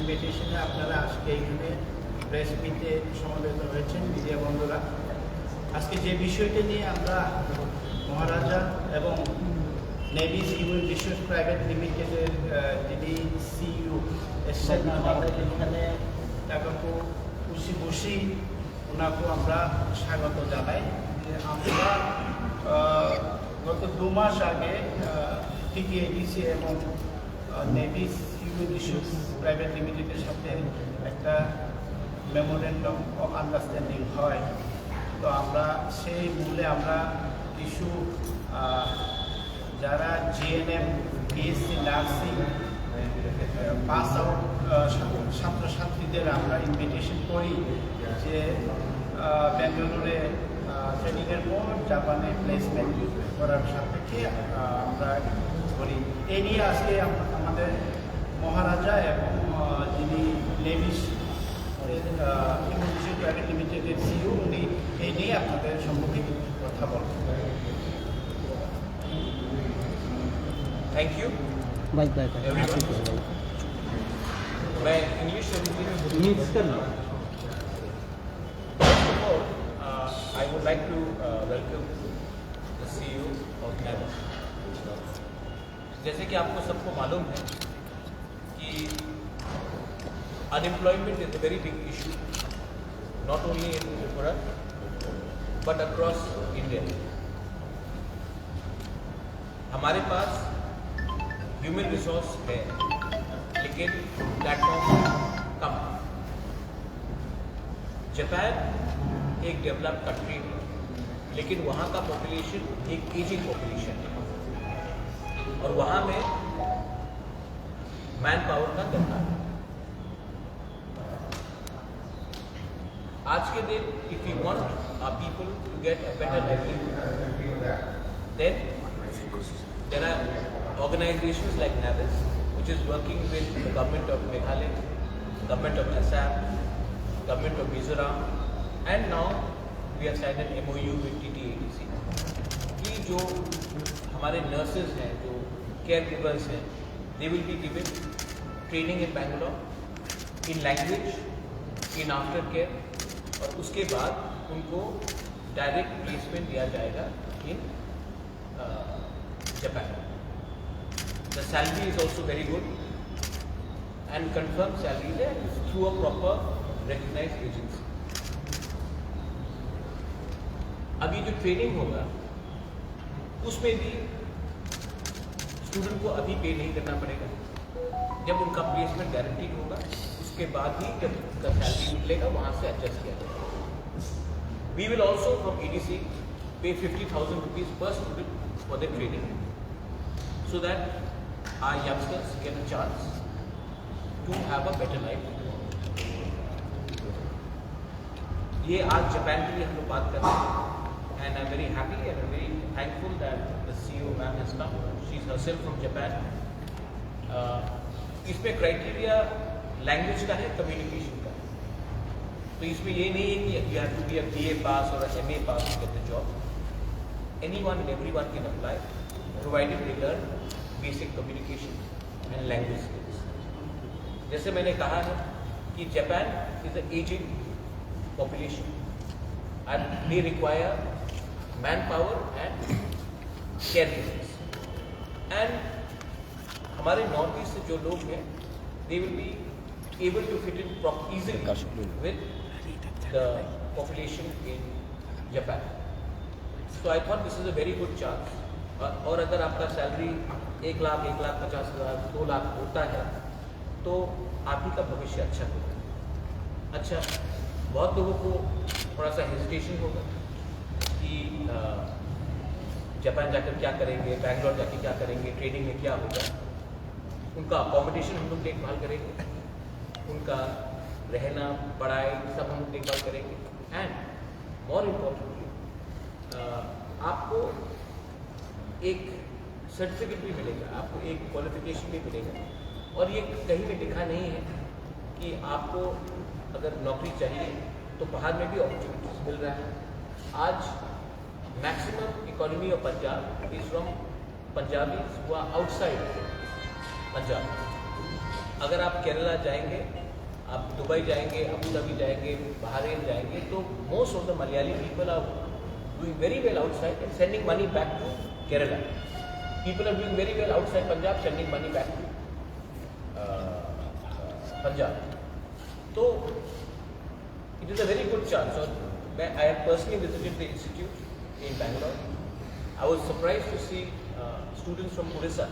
ইনভিটেশনে আপনারা আজকে এখানে প্রেস মিটে সমবেত হয়েছেন মিডিয়া বন্ধুরা। আজকে যে বিষয়টি নিয়ে আমরা মহারাজা এবং নেভিস হিউম্যান রিসোর্স প্রাইভেট লিমিটেডের যিনি সিইও এসছেন আমাদের এখানে টাকাকু বসি ওনাকেও আমরা স্বাগত জানাই। আমরা গত 2 মাস আগে টিটিএডিসি এবং নেভিস হিউম্যান রিসোর্স প্রাইভেট লিমিটেডের সাথে একটা মেমোরেন্ডাম অফ আন্ডারস্ট্যান্ডিং হয়। তো আমরা সেই মূলে আমরা কিছু যারা GNM BSc nursing pass out ছাত্রছাত্রীদের আমরা ইনভিটেশন করি যে বেঙ্গালুরে ট্রেনিংয়ের পর জাপানে প্লেসমেন্ট করার সাপেক্ষে আমরা করি। এই নিয়ে আজকে আমাদের মহারাজা এবং যিনি নেভিস প্রাইভেট লিমিটেডের সিইও উনি এই নিয়ে আপনাদের সম্পর্কে কথা বলবেন। Thank you everyone. मैं इंग्लिश और हिंदी में बोलूँगा। First of all, I would like to welcome the CEO of NAVIS. जैसे कि आपको सबको मालूम है कि unemployment is a very big issue, not only in Tripura but across India. हमारे पास ह्यूमन रिसोर्स है लेकिन प्लेटफॉर्म कम। जापान एक डेवलप्ड कंट्री है लेकिन वहाँ का पॉपुलेशन एक एजिंग पॉपुलेशन है और वहाँ में मैन पावर का दरकार है। आज के दिन if you want our people to get a better livelihood then there are organizations like NAVIS which is working with the government of Meghalaya, government of Assam, government of Mizoram, and now we have signed an MOU with TTADC कि जो हमारे nurses हैं, जो caregivers हैं, they will be given training in Bangalore in language, in aftercare और उसके बाद उनको डायरेक्ट प्लेसमेंट दिया जाएगा in Japan. The salary is also very good and confirmed salary है through a proper recognized agency. अभी जो ट्रेनिंग होगा उसमें भी स्टूडेंट को अभी पे नहीं करना पड़ेगा। जब उनका प्लेसमेंट गारंटीड होगा उसके बाद ही जब उनका सैलरी निकलेगा वहाँ से एडजस्ट किया जाएगा। We will also from EDC pay 50,000 rupees per student for their training so that our youngsters get a chance to have a better life. ये आज जापान के लिए हम लोग बात कर रहे हैं and I'm very happy and I'm very thankful that the CEO ma'am has come. She's herself from Japan. इसमें क्राइटेरिया लैंग्वेज का है, कम्युनिकेशन का है। तो इसमें ये नहीं है कि you have to be a BA pass or a MA pass to get the job. Anyone and everyone can apply provided they learn basic communication and language skills. जैसे मैंने कहा है कि Japan is an aging population and they require manpower and caregivers. And हमारे north east से जो लोग हैं they will be able to fit in easily with the population in Japan. So I thought this is a very good chance. और अगर आपका salary 1 lakh, 1,50,000, 2 lakh होता है तो आप ही का भविष्य अच्छा होगा। अच्छा, बहुत लोगों को थोड़ा सा हेजिटेशन होगा कि जापान जाकर क्या करेंगे, बैंगलोर जाकर क्या करेंगे, ट्रेनिंग में क्या होगा। उनका अकोमोडेशन हम लोग देखभाल करेंगे, उनका रहना, पढ़ाई सब हम लोग देखभाल करेंगे एंड मोर इम्पोर्टेंटली आपको एक सर्टिफिकेट भी मिलेगा, आपको एक क्वालिफिकेशन भी मिलेगा। और ये कहीं भी लिखा नहीं है कि आपको अगर नौकरी चाहिए तो बाहर में भी अपॉर्चुनिटीज मिल रहा है। आज maximum economy of Punjab is from Punjabis who are outside Punjab. अगर आप केरला जाएंगे, आप दुबई जाएंगे, अबू धाबी जाएंगे, बहरीन जाएंगे, तो most of the Malayali people are doing very well outside and sending money back to Kerala. People are doing very well outside Punjab, sending money back to Punjab. So it is a very good chance. So I have personally visited the institute in Bangalore. I was surprised to see students from Odisha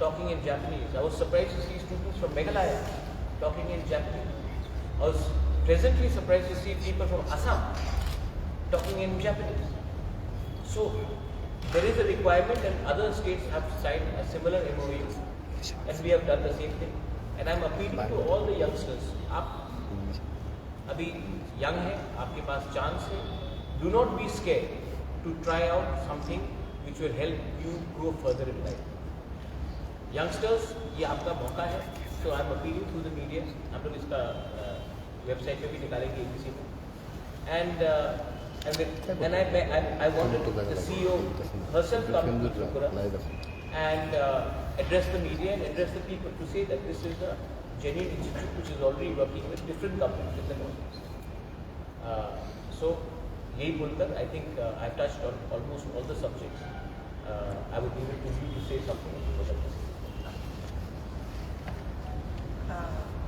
talking in Japanese. I was surprised to see students from Meghalaya talking in Japanese. I was pleasantly surprised to see people from Assam talking in Japanese. So there is a requirement, and other states have signed a similar MOU, and we have done the same thing. And I am appealing to all the youngsters. आप अभी young हैं, आपके पास chance है. Do not be scared to try out something which will help you grow further in life. Youngsters, ये आपका मौका है. So I am appealing to the media. हम लोग इसका website पे भी निकालेंगे ABC में. And I wanted the CEO herself come to Tripura and address the media and address the people to say that this is a genuine institute which is already working with different governments in the north. So, यही बोलकर I think I touched on almost all the subjects. I would leave it to you to say something about this.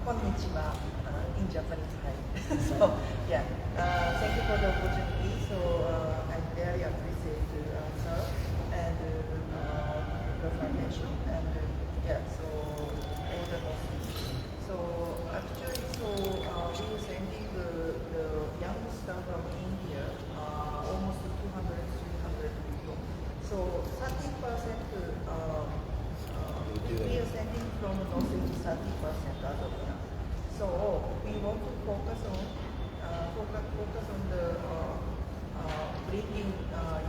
Konnichiwa in Japanese. So yeah, thank you for the opportunity. So I very appreciate sir and the foundation and yeah. So all the hosts. So actually, so we were sending the young staff from India, almost 200, 300 people. So 30%. We are sending from Northeast 30% as of now. So we want to focus on the bringing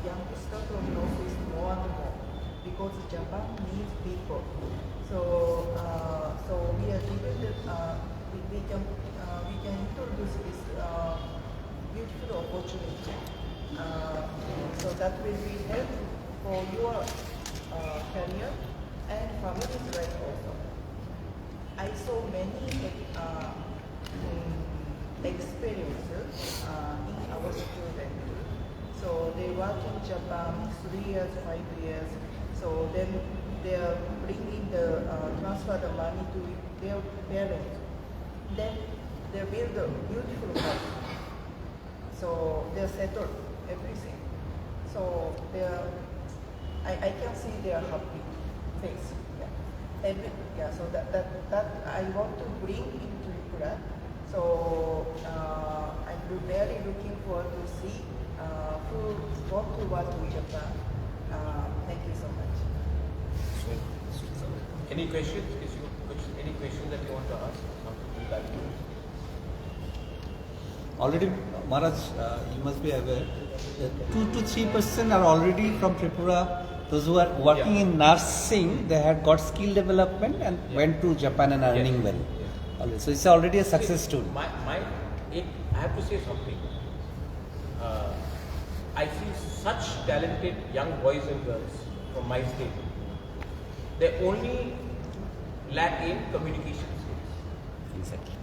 youngsters from Northeast more and more because Japan needs people. So we are given we can introduce this beautiful opportunity. So that will be helpful for your career and family's life also. I saw many experiences in our students. So they work in Japan 3 years, 5 years. So then they are bringing transfer the money to their parents. Then they build a beautiful house. So they settle everything. So I can see their happy face. So that I want to bring into Tripura. So I'm very looking forward to see who want to work in Japan. Thank you so much. Any questions? Any questions that you want to ask? Something you'd like to? Already, Maharaj, you must be aware that 2 to 3% are already from Tripura. Those who are working in nursing, they had got skill development and went to Japan and earning well. Always. So it's already a success story. I have to say something. I see such talented young boys and girls from my state. They only lack in communication skills. Exactly.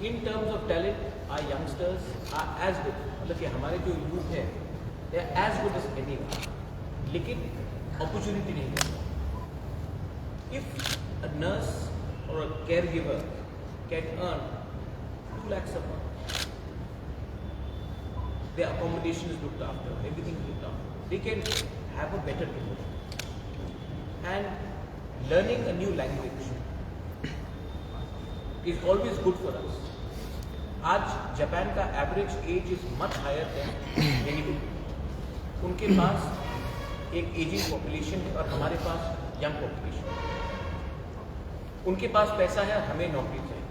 In terms of talent, our youngsters are as good. मतलब कि हमारे जो youth हैं, they are as good as anyone. लेकिन opportunity नहीं है. If a nurse or a caregiver can earn 2 lakhs a month, their accommodation is looked after, everything is looked after. They can have a better life. And learning a new language is always good for us. आज Japan का average age is much higher than many people. उनके पास एक ageing population है और हमारे पास young population है. उनके पास पैसा है, हमें नौकरी चाहिए.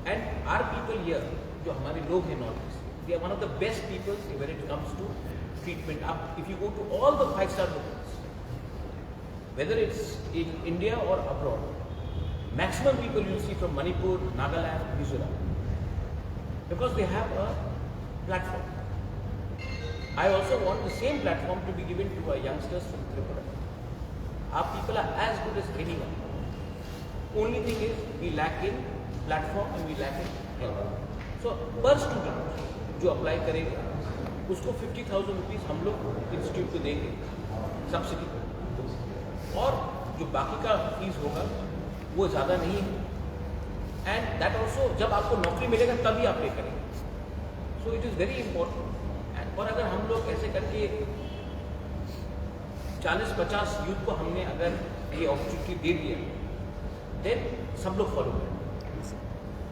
एंड आर पीपल हियर, जो हमारे लोग हैं north east, they are one of the best people when it comes to treatment. आप if you go to all the 5-star hotels, whether it's in India or abroad, maximum people you see from Manipur, Nagaland, Mizoram, because they have a platform. I also want the same platform to be given to our youngsters from Tripura. Our people are as good as anyone. Only thing is we lack in platform and we lack in help. So per student जो apply करेगा उसको 50,000 rupees हम लोग institute को देंगे subsidy, और जो बाकी का फीस होगा वो ज़्यादा नहीं है, एंड दैट ऑल्सो जब आपको नौकरी मिलेगा तभी आप पे करेंगे. So it is very important. और अगर हम लोग ऐसे करके 40-50 यूथ को हमने अगर ये अपॉर्चुनिटी दे दिया, देन सब लोग फॉलो करें.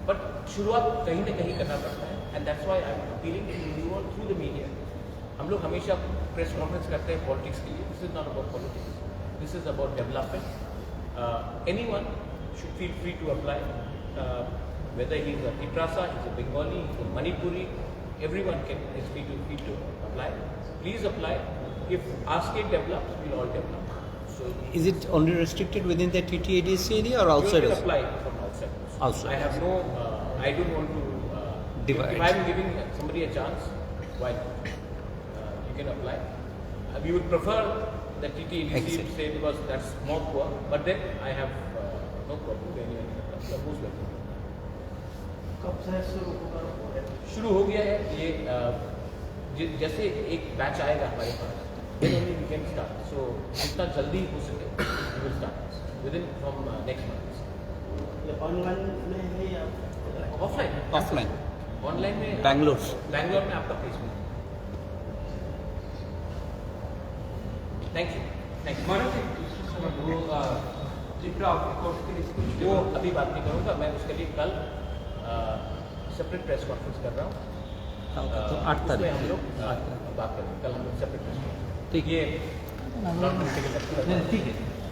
बट शुरुआत कहीं ना कहीं करना पड़ता है, and that's why I am appealing to you all through the media. हम लोग हमेशा प्रेस कॉन्फ्रेंस करते हैं पॉलिटिक्स के लिए. This is not about politics, this is about development. Anyone should feel free to apply, whether he is a Titrasa, he is a Bengali, he is a Manipuri, everyone is free to apply. Please apply. If our state develops, we'll all develop. So Is it only restricted within the TTADC area or outside? you can also? apply from outside. Outside. I have no. I don't want to. Divide. If I'm giving somebody a chance, why not? You can apply. We would prefer the TTADC Exit. say because that's more poor. But then I have no problem. Anyone can apply. Most welcome. कब से शुरू होगा? शुरू हो गया है ये. जैसे एक बैच आएगा हमारे पास, then only we can start. So जितना जल्दी हो सके we will start within from next month. ये ऑनलाइन में है या ऑफलाइन? Offline. ऑनलाइन में Bangalore. बैंगलोर में आपका प्लेसमेंट. Thank you. वो जिब्रा कोर्स के लिए वो अभी बात नहीं करूँगा, मैं उसके लिए कल सेपरेट प्रेस कॉन्फ्रेंस कर रहा हूँ. तो 8 उसमें तारीख. हम लोग बात करेंगे. कल हम लोग सेपरेट प्रेस कॉन्फ्रेंस. ठीक ये है. ठीक है.